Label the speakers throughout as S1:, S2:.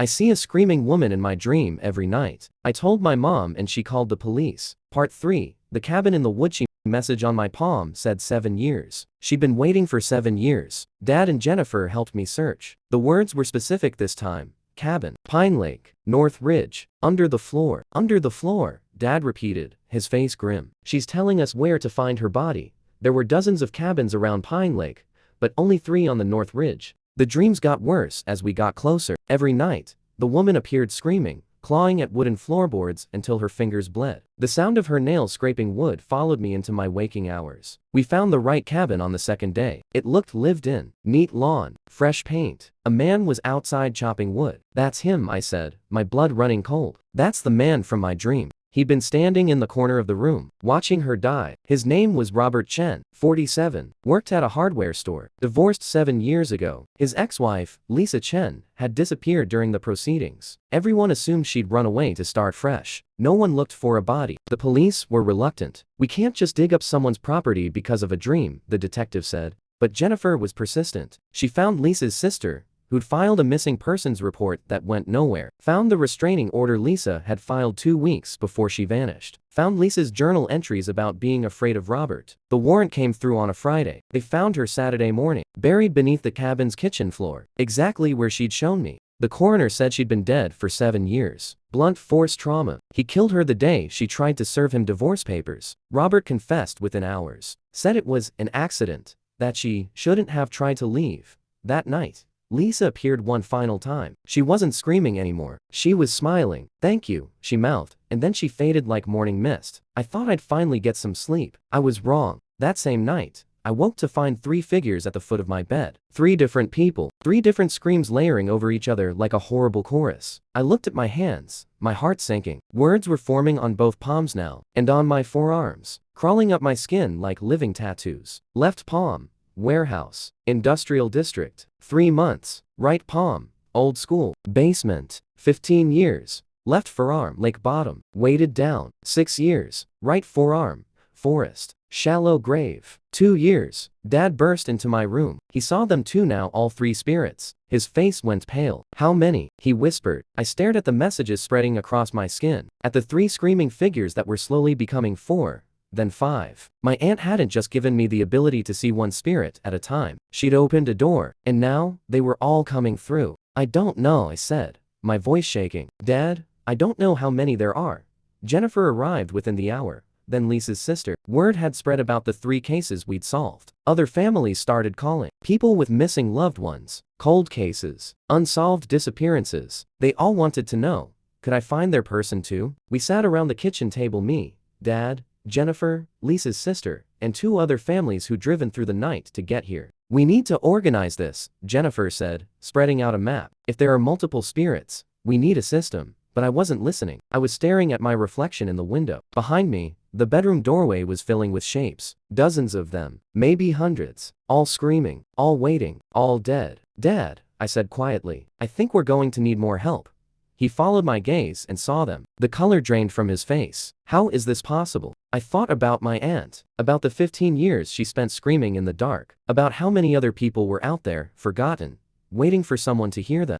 S1: I see a screaming woman in my dream every night. I told my mom and she called the police. Part 3. The cabin in the woods. Message on my palm said 7 years. She'd been waiting for 7 years. Dad and Jennifer helped me search. The words were specific this time. Cabin. Pine Lake. North Ridge. Under the floor. Under the floor. Dad repeated, his face grim. She's telling us where to find her body. There were dozens of cabins around Pine Lake, but only 3 on the North Ridge. The dreams got worse as we got closer. Every night, the woman appeared screaming, clawing at wooden floorboards until her fingers bled. The sound of her nails scraping wood followed me into my waking hours. We found the right cabin on the second day. It looked lived in. Neat lawn, fresh paint. A man was outside chopping wood. That's him, I said, my blood running cold. That's the man from my dream. He'd been standing in the corner of the room, watching her die. His name was Robert Chen, 47, worked at a hardware store, divorced 7 years ago. His ex-wife, Lisa Chen, had disappeared during the proceedings. Everyone assumed she'd run away to start fresh. No one looked for a body. The police were reluctant. We can't just dig up someone's property because of a dream, the detective said. But Jennifer was persistent. She found Lisa's sister, who'd filed a missing persons report that went nowhere. Found the restraining order Lisa had filed 2 weeks before she vanished. Found Lisa's journal entries about being afraid of Robert. The warrant came through on a Friday. They found her Saturday morning, buried beneath the cabin's kitchen floor, exactly where she'd shown me. The coroner said she'd been dead for 7 years. Blunt force trauma. He killed her the day she tried to serve him divorce papers. Robert confessed within hours. Said it was an accident, that she shouldn't have tried to leave. That night, Lisa appeared one final time. She wasn't screaming anymore. She was smiling. Thank you, she mouthed, and then she faded like morning mist. I thought I'd finally get some sleep. I was wrong. That same night, I woke to find 3 figures at the foot of my bed. 3 different people. 3 different screams layering over each other like a horrible chorus. I looked at my hands, my heart sinking. Words were forming on both palms now, and on my forearms, crawling up my skin like living tattoos. Left palm, warehouse, industrial district. 3 months. Right palm, old school, basement. 15 years. Left forearm, lake bottom, weighted down. 6 years. Right forearm, forest, shallow grave. 2 years. Dad burst into my room. He saw them too now, all 3 spirits. His face went pale. How many? He whispered. I stared at the messages spreading across my skin, at the 3 screaming figures that were slowly becoming 4. Then 5. My aunt hadn't just given me the ability to see one spirit at a time. She'd opened a door, and now, they were all coming through. I don't know, I said, my voice shaking. Dad, I don't know how many there are. Jennifer arrived within the hour, then Lisa's sister. Word had spread about the 3 cases we'd solved. Other families started calling. People with missing loved ones, cold cases, unsolved disappearances. They all wanted to know, could I find their person too? We sat around the kitchen table, me, Dad, Jennifer, Lisa's sister, and 2 other families who'd driven through the night to get here. We need to organize this, Jennifer said, spreading out a map. If there are multiple spirits, we need a system. But I wasn't listening. I was staring at my reflection in the window. Behind me, the bedroom doorway was filling with shapes. Dozens of them, maybe hundreds. All screaming, all waiting, all dead. Dad, I said quietly, I think we're going to need more help. He followed my gaze and saw them. The color drained from his face. How is this possible? I thought about my aunt, about the 15 years she spent screaming in the dark, about how many other people were out there, forgotten, waiting for someone to hear them.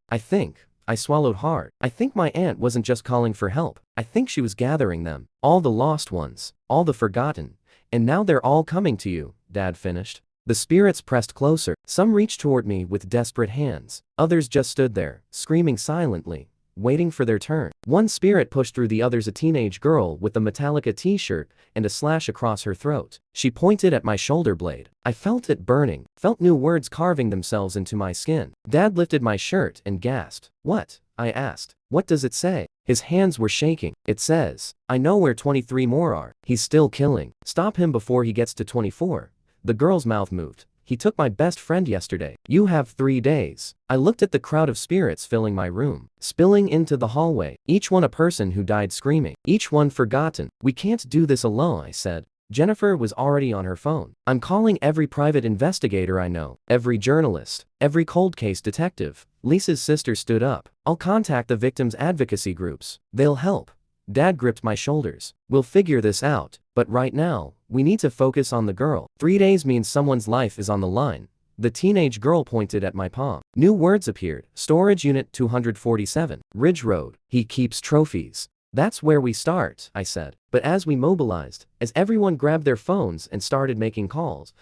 S1: I swallowed hard. I think my aunt wasn't just calling for help. I think she was gathering them. All the lost ones, all the forgotten. And now they're all coming to you, Dad finished. The spirits pressed closer. Some reached toward me with desperate hands. Others just stood there, screaming silently, waiting for their turn. One spirit pushed through the others, a teenage girl with a Metallica t-shirt and a slash across her throat. She pointed at my shoulder blade. I felt it burning, felt new words carving themselves into my skin. Dad lifted my shirt and gasped. What? I asked. What does it say? His hands were shaking. It says, I know where 23 more are. He's still killing. Stop him before he gets to 24. The girl's mouth moved. He took my best friend yesterday. You have 3 days. I looked at the crowd of spirits filling my room, spilling into the hallway, each one a person who died screaming, each one forgotten. We can't do this alone, I said. Jennifer was already on her phone. I'm calling every private investigator I know, every journalist, every cold case detective. Lisa's sister stood up. I'll contact the victims' advocacy groups. They'll help. Dad gripped my shoulders. We'll figure this out, but right now, we need to focus on the girl. 3 days means someone's life is on the line. The teenage girl pointed at my palm. New words appeared. Storage Unit 247. Ridge Road. He keeps trophies. That's where we start, I said. But as we mobilized, as everyone grabbed their phones and started making calls,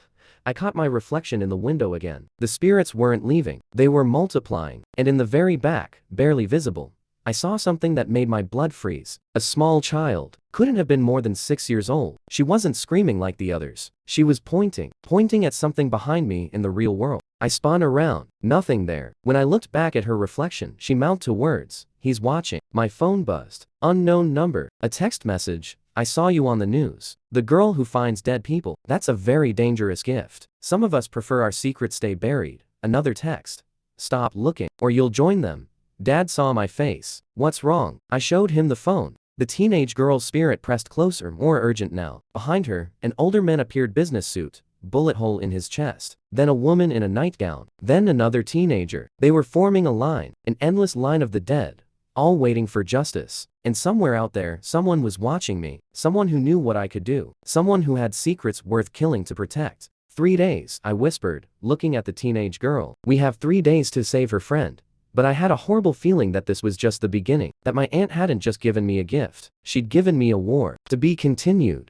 S1: I caught my reflection in the window again. The spirits weren't leaving. They were multiplying. And in the very back, barely visible, I saw something that made my blood freeze. A small child. Couldn't have been more than 6 years old. She wasn't screaming like the others. She was pointing at something behind me in the real world. I spun around. Nothing there. When I looked back at her reflection, she mouthed two words. He's watching. My phone buzzed. Unknown number. A text message. I saw you on the news. The girl who finds dead people. That's a very dangerous gift. Some of us prefer our secrets stay buried. Another text. Stop looking, or you'll join them. Dad saw my face. What's wrong? I showed him the phone. The teenage girl's spirit pressed closer, more urgent now. Behind her, an older man appeared, business suit, bullet hole in his chest. Then a woman in a nightgown. Then another teenager. They were forming a line, an endless line of the dead, all waiting for justice. And somewhere out there, someone was watching me. Someone who knew what I could do. Someone who had secrets worth killing to protect. 3 days, I whispered, looking at the teenage girl. We have 3 days to save her friend. But I had a horrible feeling that this was just the beginning, that my aunt hadn't just given me a gift. She'd given me a war. To be continued.